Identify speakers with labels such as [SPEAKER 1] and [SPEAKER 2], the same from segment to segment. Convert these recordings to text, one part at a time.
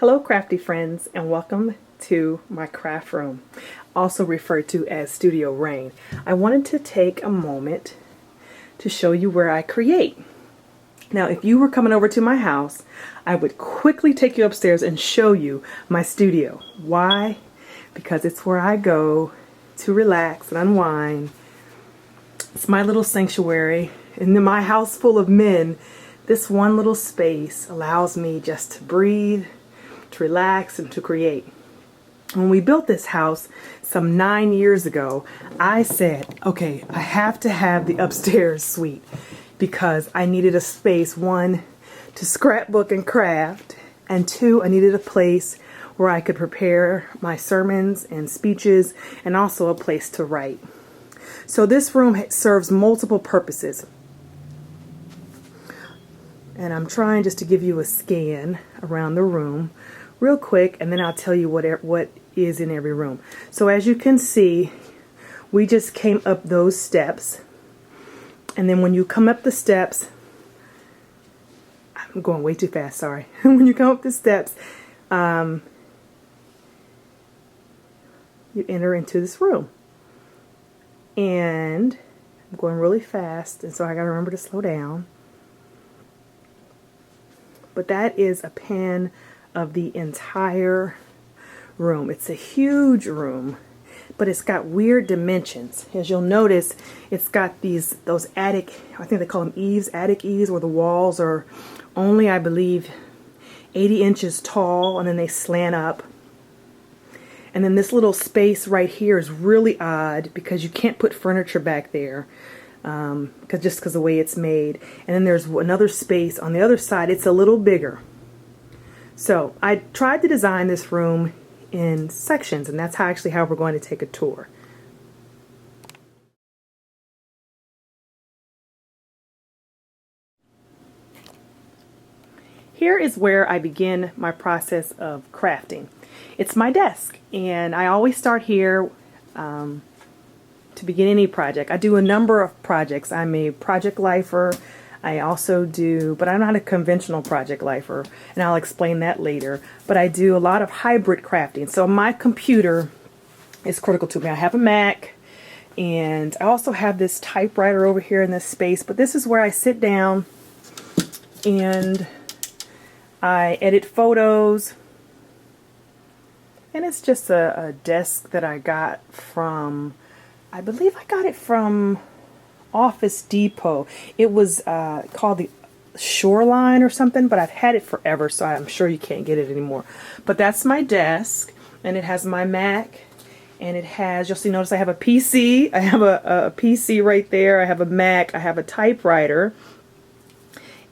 [SPEAKER 1] Hello crafty friends, and welcome to my craft room, also referred to as Studio Rain. I wanted to take a moment to show you where I create. Now if you were coming over to my house, I would quickly take you upstairs and show you my studio. Why? Because it's where I go to relax and unwind. It's my little sanctuary. In my house full of men, this one little space allows me just to breathe, to relax, and to create. When we built this house some 9 years ago, I said, okay, I have to have the upstairs suite because I needed a space, one, to scrapbook and craft, and two, I needed a place where I could prepare my sermons and speeches, and also a place to write. So this room serves multiple purposes. And I'm trying just to give you a scan around the room real quick, and then I'll tell you what is in every room. So as you can see, we just came up those steps, and then when you come up the steps, I'm going way too fast, sorry. When you come up the steps, you enter into this room. And I'm going really fast, and so I gotta remember to slow down. But that is a pan of the entire room. It's a huge room, but it's got weird dimensions. As you'll notice, it's got those attic, I think they call them eaves, attic eaves, where the walls are only, I believe, 80 inches tall, and then they slant up. And then this little space right here is really odd because you can't put furniture back there. Just because of the way it's made. And then there's another space on the other side. It's a little bigger. So I tried to design this room in sections, and that's how we're going to take a tour. Here is where I begin my process of crafting. It's my desk, and I always start here to begin any project. I do a number of projects. I'm a project lifer. I also do, but I'm not a conventional project lifer, and I'll explain that later. But I do a lot of hybrid crafting. So my computer is critical to me. I have a Mac, and I also have this typewriter over here in this space, but this is where I sit down and I edit photos. And it's just a desk that I got from, I believe I got it from Office Depot. It was called the Shoreline or something, but I've had it forever, so I'm sure you can't get it anymore. But that's my desk, and it has my Mac, and it has, you'll see, notice I have a PC. I have a PC right there. I have a Mac. I have a typewriter.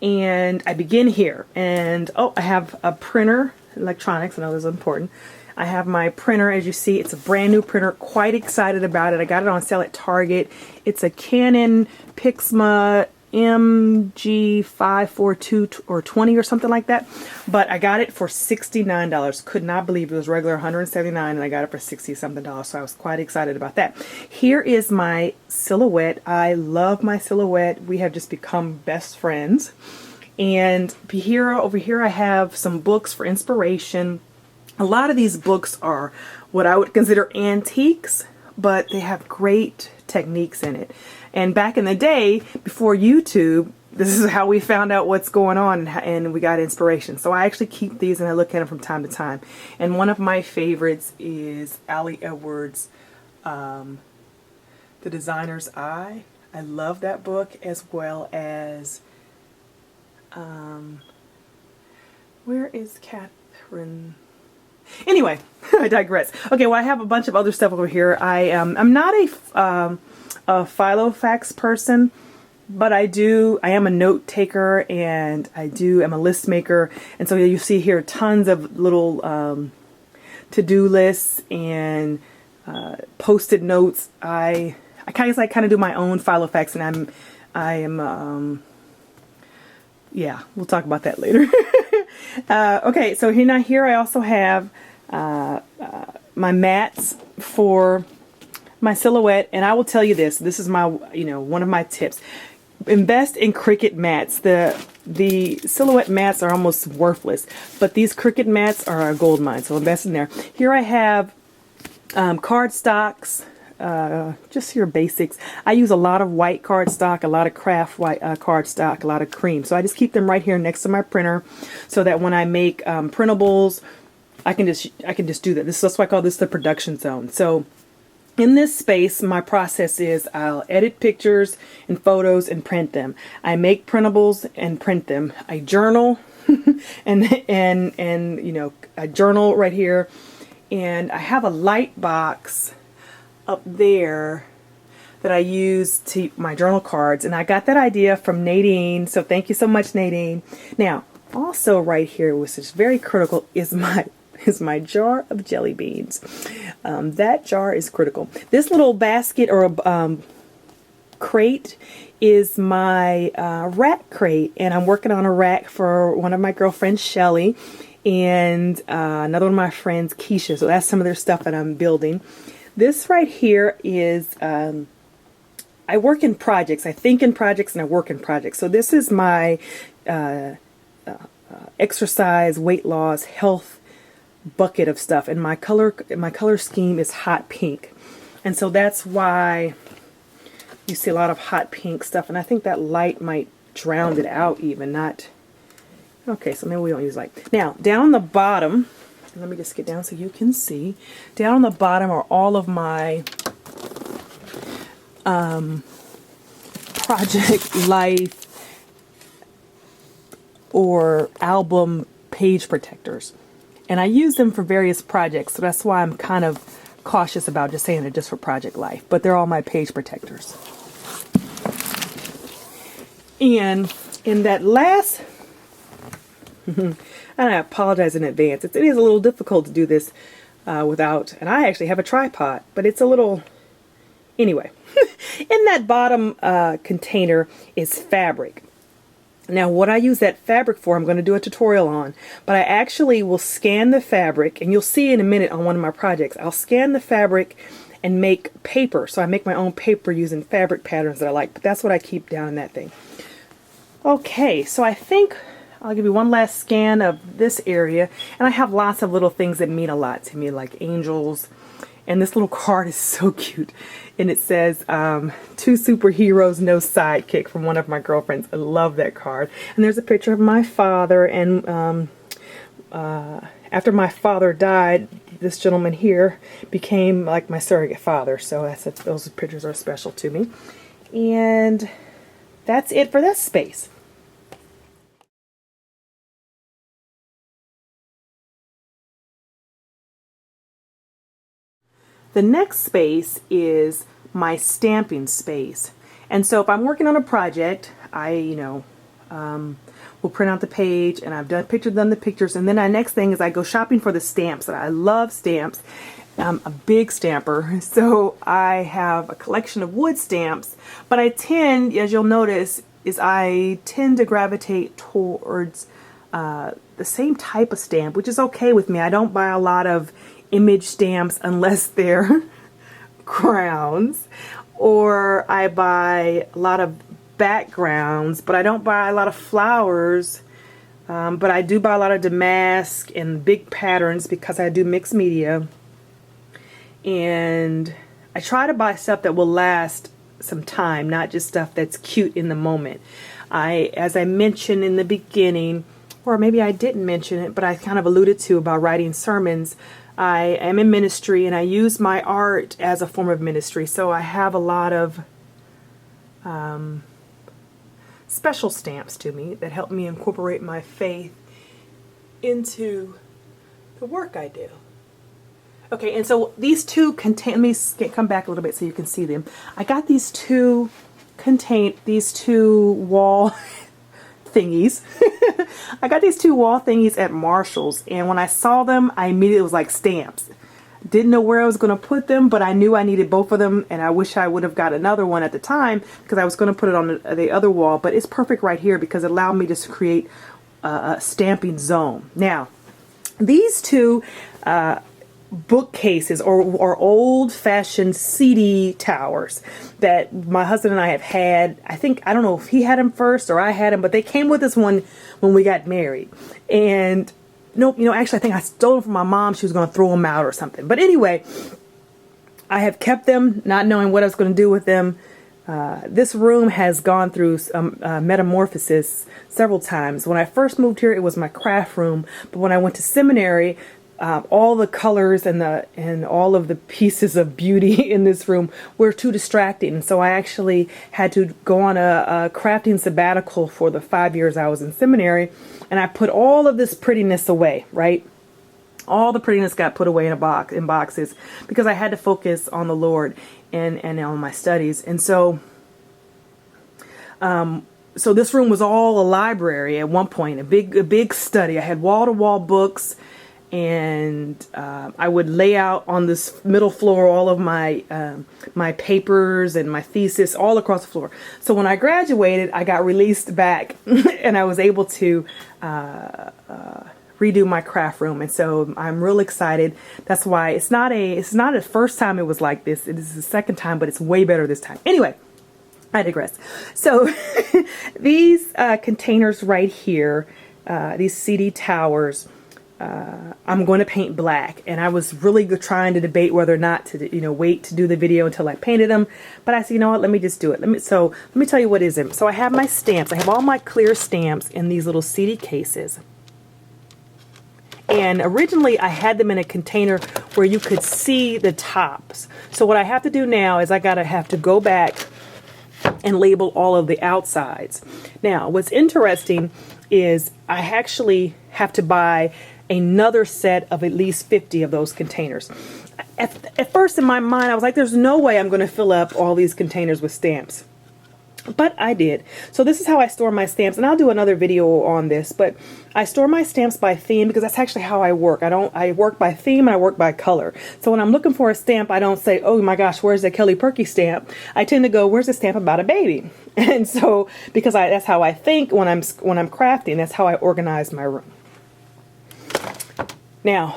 [SPEAKER 1] And I begin here. And, oh, I have a printer, electronics, I know this is important. I have my printer, as you see. It's a brand new printer. Quite excited about it. I got it on sale at Target. It's a Canon Pixma MG542 or 20 or something like that. But I got it for $69. Could not believe it was regular $179, and I got it for $60-something. So I was quite excited about that. Here is my silhouette. I love my silhouette. We have just become best friends. And over here I have some books for inspiration. A lot of these books are what I would consider antiques, but they have great techniques in it. And back in the day, before YouTube, this is how we found out what's going on, and we got inspiration. So I actually keep these, and I look at them from time to time. And one of my favorites is Ali Edwards' The Designer's Eye. I love that book, as well as, where is Catherine? Anyway, I digress. Okay, well, I have a bunch of other stuff over here. I'm not a Filofax person, but I am a note taker, and I'm a list maker. And so you see here tons of little to-do lists and post-it notes. I kind of do my own Filofax, and yeah, we'll talk about that later. Okay, so here I also have my mats for my silhouette, and I will tell you this is my, one of my tips. invest in Cricut mats. The silhouette mats are almost worthless, but these Cricut mats are a gold mine, so invest in there. Here I have cardstocks, just your basics. I use a lot of white cardstock, a lot of craft white cardstock, a lot of cream. So I just keep them right here next to my printer, so that when I make printables, I can just do that. That's why I call this the production zone. So in this space, my process is I'll edit pictures and photos and print them. I make printables and print them. I journal and you know, I journal right here. And I have a light box up there that I use to my journal cards. And I got that idea from Nadine. So thank you so much, Nadine. Now, also right here, which is very critical, is my jar of jelly beans. That jar is critical. This little basket or crate is my rack crate, and I'm working on a rack for one of my girlfriends, Shelly, and another one of my friends, Keisha. So that's some of their stuff that I'm building. This right here is I work in projects. I think in projects and I work in projects. So this is my exercise, weight loss, health bucket of stuff, and my color scheme is hot pink, and so that's why you see a lot of hot pink stuff, and I think that light might drown it out even. Not okay, so maybe we don't use light. Now down the bottom, let me just get down so you can see. Down on the bottom are all of my project life or album page protectors. And I use them for various projects, so that's why I'm kind of cautious about just saying it just for project life. But they're all my page protectors. And in that last, and I apologize in advance. It is a little difficult to do this without, and I actually have a tripod, but it's a little, anyway. In that bottom container is fabric. Now what I use that fabric for, I'm going to do a tutorial on, but I actually will scan the fabric, and you'll see in a minute on one of my projects. I'll scan the fabric and make paper. So I make my own paper using fabric patterns that I like, but that's what I keep down in that thing. Okay, so I think I'll give you one last scan of this area, and I have lots of little things that mean a lot to me, like angels. And this little card is so cute. And it says, 2 superheroes, no sidekick, from one of my girlfriends. I love that card. And there's a picture of my father. And after my father died, this gentleman here became like my surrogate father. So those pictures are special to me. And that's it for this space. The next space is my stamping space. And so if I'm working on a project, I, will print out the page, and I've done the pictures, and then the next thing is I go shopping for the stamps. And I love stamps. I'm a big stamper, so I have a collection of wood stamps, but I tend, as you'll notice, I tend to gravitate towards the same type of stamp, which is okay with me. I don't buy a lot of image stamps unless they're crowns, or I buy a lot of backgrounds, but I don't buy a lot of flowers, but I do buy a lot of damask and big patterns because I do mixed media, and I try to buy stuff that will last some time, not just stuff that's cute in the moment. As I mentioned in the beginning, or maybe I didn't mention it, but I kind of alluded to about writing sermons. I am in ministry, and I use my art as a form of ministry. So I have a lot of special stamps to me that help me incorporate my faith into the work I do. Okay, and so these two contain, let me come back a little bit so you can see them. I got these two wall thingies. I got these 2 wall thingies at Marshall's, and when I saw them, I immediately was like, stamps. Didn't know where I was going to put them, but I knew I needed both of them, and I wish I would have got another one at the time because I was going to put it on the other wall, but it's perfect right here because it allowed me to create a stamping zone. Now, these two bookcases or old-fashioned CD towers that my husband and I have had. I don't know if he had them first or I had them, but they came with us when we got married. And nope, actually I think I stole them from my mom. She was going to throw them out or something. But anyway, I have kept them, not knowing what I was going to do with them. This room has gone through some metamorphosis several times. When I first moved here, it was my craft room. But when I went to seminary, all the colors and all of the pieces of beauty in this room were too distracting. So I actually had to go on a crafting sabbatical for the 5 years I was in seminary. And I put all of this prettiness away, right? All the prettiness got put away in boxes because I had to focus on the Lord and on my studies. And so so this room was all a library at one point, a big study. I had wall-to-wall books, and I would lay out on this middle floor all of my my papers and my thesis all across the floor. So when I graduated, I got released back and I was able to redo my craft room. And so I'm real excited. That's why it's not the first time it was like this. It is the second time, but it's way better this time. Anyway, I digress. So these containers right here, these CD towers, I'm going to paint black, and I was really trying to debate whether or not to, wait to do the video until I painted them. But I said, you know what, let me just do it. Let me tell you what is it. So I have my stamps. I have all my clear stamps in these little CD cases. And originally I had them in a container where you could see the tops. So what I have to do now is I have to go back and label all of the outsides. Now, what's interesting is I actually have to buy another set of at least 50 of those containers. At first in my mind, I was like, there's no way I'm going to fill up all these containers with stamps. But I did. So this is how I store my stamps, and I'll do another video on this, but I store my stamps by theme because that's actually how I work. I work by theme and I work by color. So when I'm looking for a stamp, I don't say, oh my gosh, where's the Kelly Perky stamp? I tend to go, where's the stamp about a baby? And so because that's how I think when I'm crafting, that's how I organize my room. Now,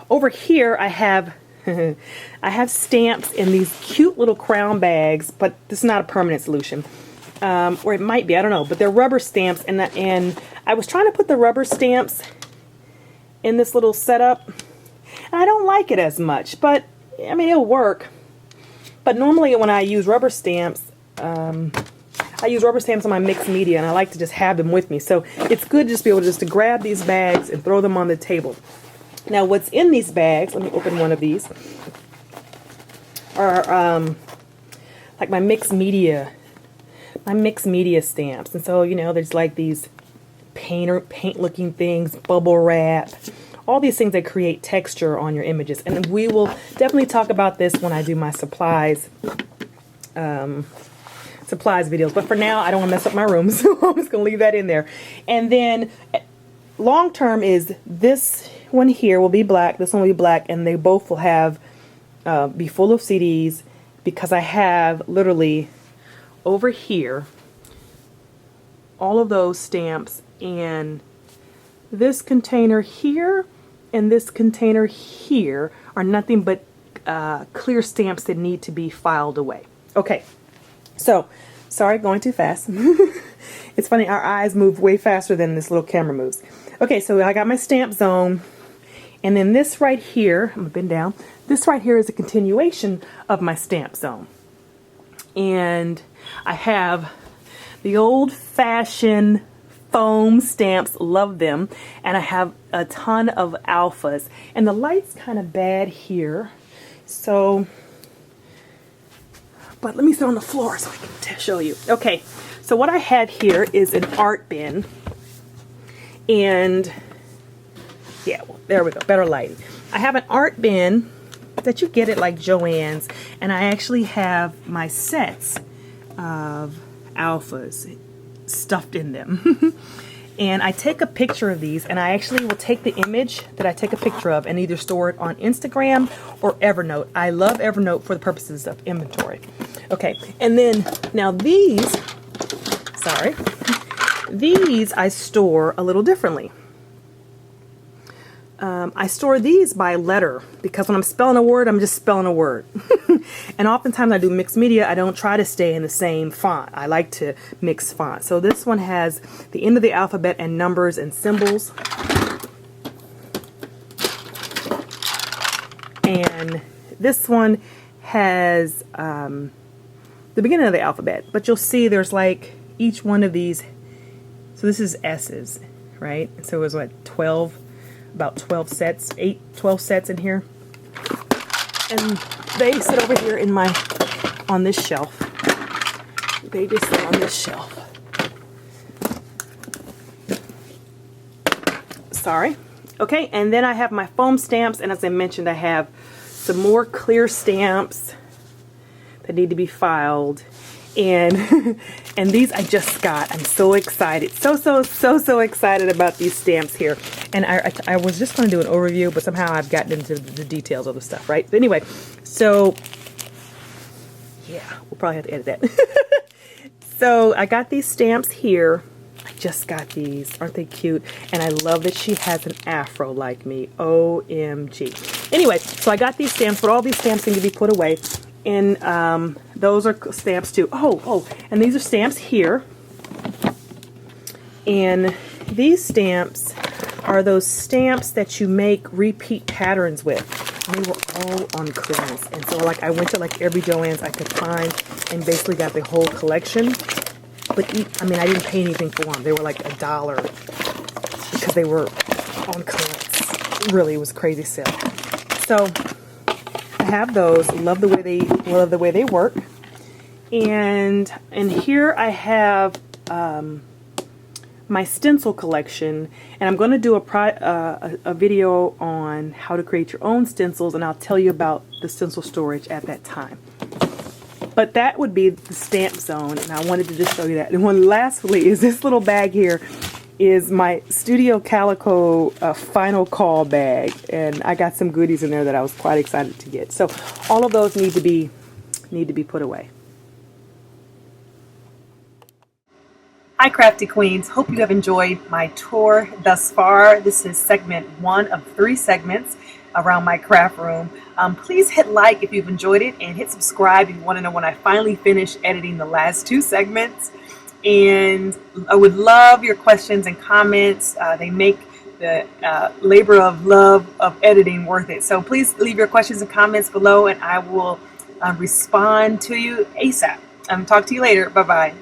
[SPEAKER 1] over here I have I have stamps in these cute little crown bags, but this is not a permanent solution. Or it might be, I don't know, but they're rubber stamps, and I was trying to put the rubber stamps in this little setup, and I don't like it as much, but I mean, it'll work. But normally when I use rubber stamps, I use rubber stamps on my mixed media, and I like to just have them with me. So it's good to just be able to grab these bags and throw them on the table. Now, what's in these bags, let me open one of these, are like my mixed media stamps. And so, there's like these paint looking things, bubble wrap, all these things that create texture on your images. And we will definitely talk about this when I do my supplies videos. But for now, I don't want to mess up my room, so I'm just going to leave that in there. And then long term is this one here will be black, this one will be black, and they both will have be full of CDs, because I have literally over here all of those stamps, and this container here and this container here are nothing but clear stamps that need to be filed away. Okay, so sorry, going too fast. It's funny, our eyes move way faster than this little camera moves. Okay, so I got my stamp zone. And then this right here, I'm going to bend down, this right here is a continuation of my stamp zone. And I have the old-fashioned foam stamps, love them. And I have a ton of alphas. And the light's kind of bad here. So, but let me sit on the floor so I can show you. Okay, so what I have here is an art bin. And yeah, well, there we go, better lighting. I have an art bin that you get at like Joann's, and I actually have my sets of alphas stuffed in them. And I take a picture of these, and I actually will take the image that I take a picture of and either store it on Instagram or Evernote. I love Evernote for the purposes of inventory. Okay, and then now these I store a little differently. I store these by letter because when I'm spelling a word, I'm just spelling a word. And oftentimes I do mixed media. I don't try to stay in the same font. I like to mix fonts. So this one has the end of the alphabet and numbers and symbols. And this one has the beginning of the alphabet. But you'll see there's like each one of these. So this is S's, right? So it was what, 12? About 12 sets, 12 sets in here. And they sit over here in on this shelf. They just sit on this shelf. Sorry. Okay, and then I have my foam stamps, and as I mentioned, I have some more clear stamps that need to be filed. And and these I just got. I'm so excited. So excited about these stamps here. And I was just going to do an overview, but somehow I've gotten into the details of the stuff, right? But anyway, so yeah, we'll probably have to edit that. So I got these stamps here. I just got these. Aren't they cute? And I love that she has an afro like me. OMG. Anyway, so I got these stamps, but all these stamps need to be put away. And those are stamps too. Oh, and these are stamps here. And these stamps are those stamps that you make repeat patterns with. And they were all on clearance. And so like I went to like every Joann's I could find and basically got the whole collection. But I mean, I didn't pay anything for them. They were like $1 because they were on clearance. Really, it was a crazy sale. So I have those. Love the way they work. And here I have my stencil collection, and I'm going to do a video on how to create your own stencils, and I'll tell you about the stencil storage at that time. But that would be the stamp zone, and I wanted to just show you that. And one lastly is this little bag here is my Studio Calico final call bag, and I got some goodies in there that I was quite excited to get. So all of those need to be put away. Hi Crafty Queens, hope you have enjoyed my tour thus far. This is segment 1 of 3 segments around my craft room. Please hit like if you've enjoyed it, and hit subscribe if you want to know when I finally finish editing the last 2 segments. And I would love your questions and comments. They make the labor of love of editing worth it. So please leave your questions and comments below, and I will respond to you ASAP. Talk to you later. Bye-bye.